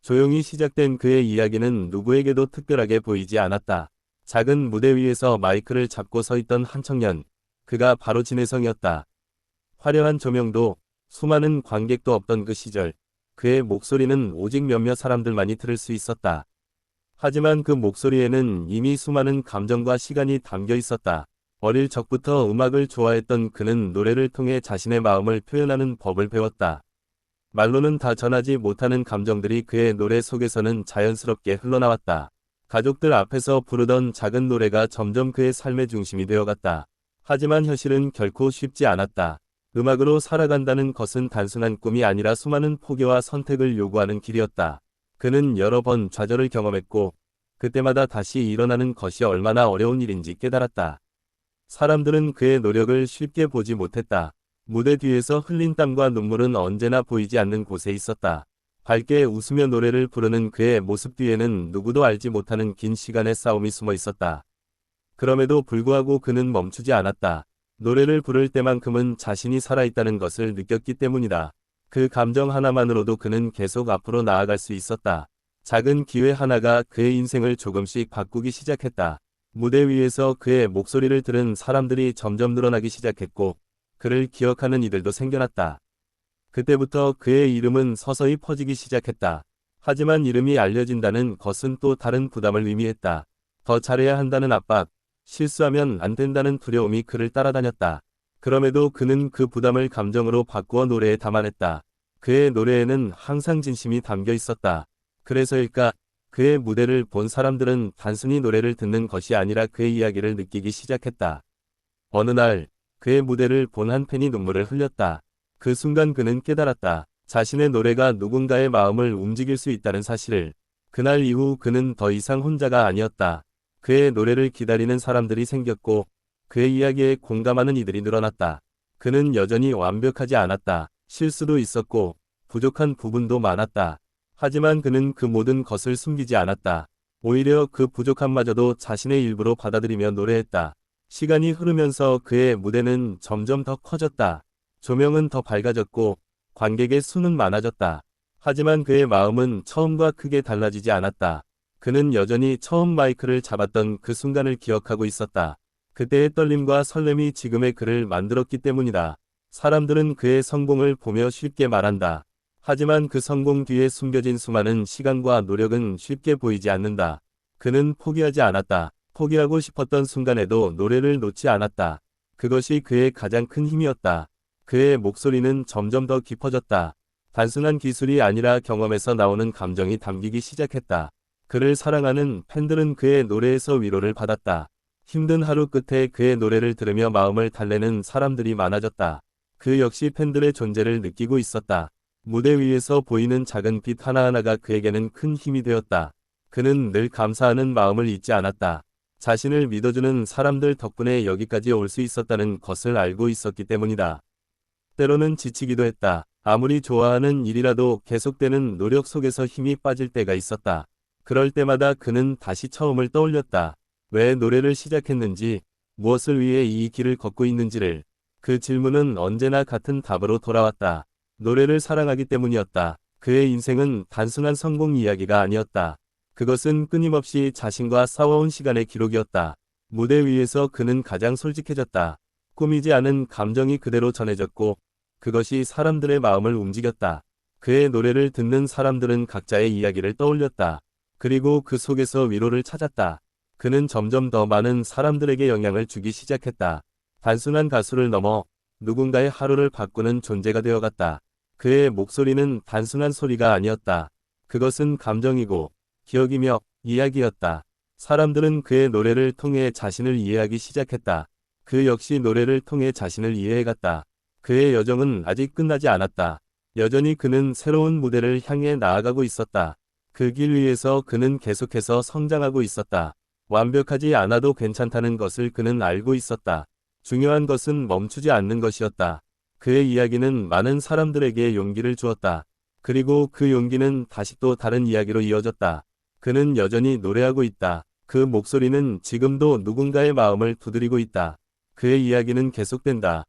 조용히 시작된 그의 이야기는 누구에게도 특별하게 보이지 않았다. 작은 무대 위에서 마이크를 잡고 서 있던 한 청년. 그가 바로 진혜성이었다. 화려한 조명도 수많은 관객도 없던 그 시절. 그의 목소리는 오직 몇몇 사람들만이 들을 수 있었다. 하지만 그 목소리에는 이미 수많은 감정과 시간이 담겨 있었다. 어릴 적부터 음악을 좋아했던 그는 노래를 통해 자신의 마음을 표현하는 법을 배웠다. 말로는 다 전하지 못하는 감정들이 그의 노래 속에서는 자연스럽게 흘러나왔다. 가족들 앞에서 부르던 작은 노래가 점점 그의 삶의 중심이 되어갔다. 하지만 현실은 결코 쉽지 않았다. 음악으로 살아간다는 것은 단순한 꿈이 아니라 수많은 포기와 선택을 요구하는 길이었다. 그는 여러 번 좌절을 경험했고 그때마다 다시 일어나는 것이 얼마나 어려운 일인지 깨달았다. 사람들은 그의 노력을 쉽게 보지 못했다. 무대 뒤에서 흘린 땀과 눈물은 언제나 보이지 않는 곳에 있었다. 밝게 웃으며 노래를 부르는 그의 모습 뒤에는 누구도 알지 못하는 긴 시간의 싸움이 숨어 있었다. 그럼에도 불구하고 그는 멈추지 않았다. 노래를 부를 때만큼은 자신이 살아있다는 것을 느꼈기 때문이다. 그 감정 하나만으로도 그는 계속 앞으로 나아갈 수 있었다. 작은 기회 하나가 그의 인생을 조금씩 바꾸기 시작했다. 무대 위에서 그의 목소리를 들은 사람들이 점점 늘어나기 시작했고 그를 기억하는 이들도 생겨났다. 그때부터 그의 이름은 서서히 퍼지기 시작했다. 하지만 이름이 알려진다는 것은 또 다른 부담을 의미했다. 더 잘해야 한다는 압박, 실수하면 안 된다는 두려움이 그를 따라다녔다. 그럼에도 그는 그 부담을 감정으로 바꾸어 노래에 담아냈다. 그의 노래에는 항상 진심이 담겨 있었다. 그래서일까? 그의 무대를 본 사람들은 단순히 노래를 듣는 것이 아니라 그의 이야기를 느끼기 시작했다. 어느 날, 그의 무대를 본 한 팬이 눈물을 흘렸다. 그 순간 그는 깨달았다. 자신의 노래가 누군가의 마음을 움직일 수 있다는 사실을. 그날 이후 그는 더 이상 혼자가 아니었다. 그의 노래를 기다리는 사람들이 생겼고 그의 이야기에 공감하는 이들이 늘어났다. 그는 여전히 완벽하지 않았다. 실수도 있었고 부족한 부분도 많았다. 하지만 그는 그 모든 것을 숨기지 않았다. 오히려 그 부족함마저도 자신의 일부로 받아들이며 노래했다. 시간이 흐르면서 그의 무대는 점점 더 커졌다. 조명은 더 밝아졌고 관객의 수는 많아졌다. 하지만 그의 마음은 처음과 크게 달라지지 않았다. 그는 여전히 처음 마이크를 잡았던 그 순간을 기억하고 있었다. 그때의 떨림과 설렘이 지금의 그를 만들었기 때문이다. 사람들은 그의 성공을 보며 쉽게 말한다. 하지만 그 성공 뒤에 숨겨진 수많은 시간과 노력은 쉽게 보이지 않는다. 그는 포기하지 않았다. 포기하고 싶었던 순간에도 노래를 놓지 않았다. 그것이 그의 가장 큰 힘이었다. 그의 목소리는 점점 더 깊어졌다. 단순한 기술이 아니라 경험에서 나오는 감정이 담기기 시작했다. 그를 사랑하는 팬들은 그의 노래에서 위로를 받았다. 힘든 하루 끝에 그의 노래를 들으며 마음을 달래는 사람들이 많아졌다. 그 역시 팬들의 존재를 느끼고 있었다. 무대 위에서 보이는 작은 빛 하나하나가 그에게는 큰 힘이 되었다. 그는 늘 감사하는 마음을 잊지 않았다. 자신을 믿어주는 사람들 덕분에 여기까지 올 수 있었다는 것을 알고 있었기 때문이다. 때로는 지치기도 했다. 아무리 좋아하는 일이라도 계속되는 노력 속에서 힘이 빠질 때가 있었다. 그럴 때마다 그는 다시 처음을 떠올렸다. 왜 노래를 시작했는지, 무엇을 위해 이 길을 걷고 있는지를. 그 질문은 언제나 같은 답으로 돌아왔다. 노래를 사랑하기 때문이었다. 그의 인생은 단순한 성공 이야기가 아니었다. 그것은 끊임없이 자신과 싸워온 시간의 기록이었다. 무대 위에서 그는 가장 솔직해졌다. 꾸미지 않은 감정이 그대로 전해졌고 그것이 사람들의 마음을 움직였다. 그의 노래를 듣는 사람들은 각자의 이야기를 떠올렸다. 그리고 그 속에서 위로를 찾았다. 그는 점점 더 많은 사람들에게 영향을 주기 시작했다. 단순한 가수를 넘어 누군가의 하루를 바꾸는 존재가 되어갔다. 그의 목소리는 단순한 소리가 아니었다. 그것은 감정이고 기억이며 이야기였다. 사람들은 그의 노래를 통해 자신을 이해하기 시작했다. 그 역시 노래를 통해 자신을 이해해갔다. 그의 여정은 아직 끝나지 않았다. 여전히 그는 새로운 무대를 향해 나아가고 있었다. 그 길 위에서 그는 계속해서 성장하고 있었다. 완벽하지 않아도 괜찮다는 것을 그는 알고 있었다. 중요한 것은 멈추지 않는 것이었다. 그의 이야기는 많은 사람들에게 용기를 주었다. 그리고 그 용기는 다시 또 다른 이야기로 이어졌다. 그는 여전히 노래하고 있다. 그 목소리는 지금도 누군가의 마음을 두드리고 있다. 그의 이야기는 계속된다.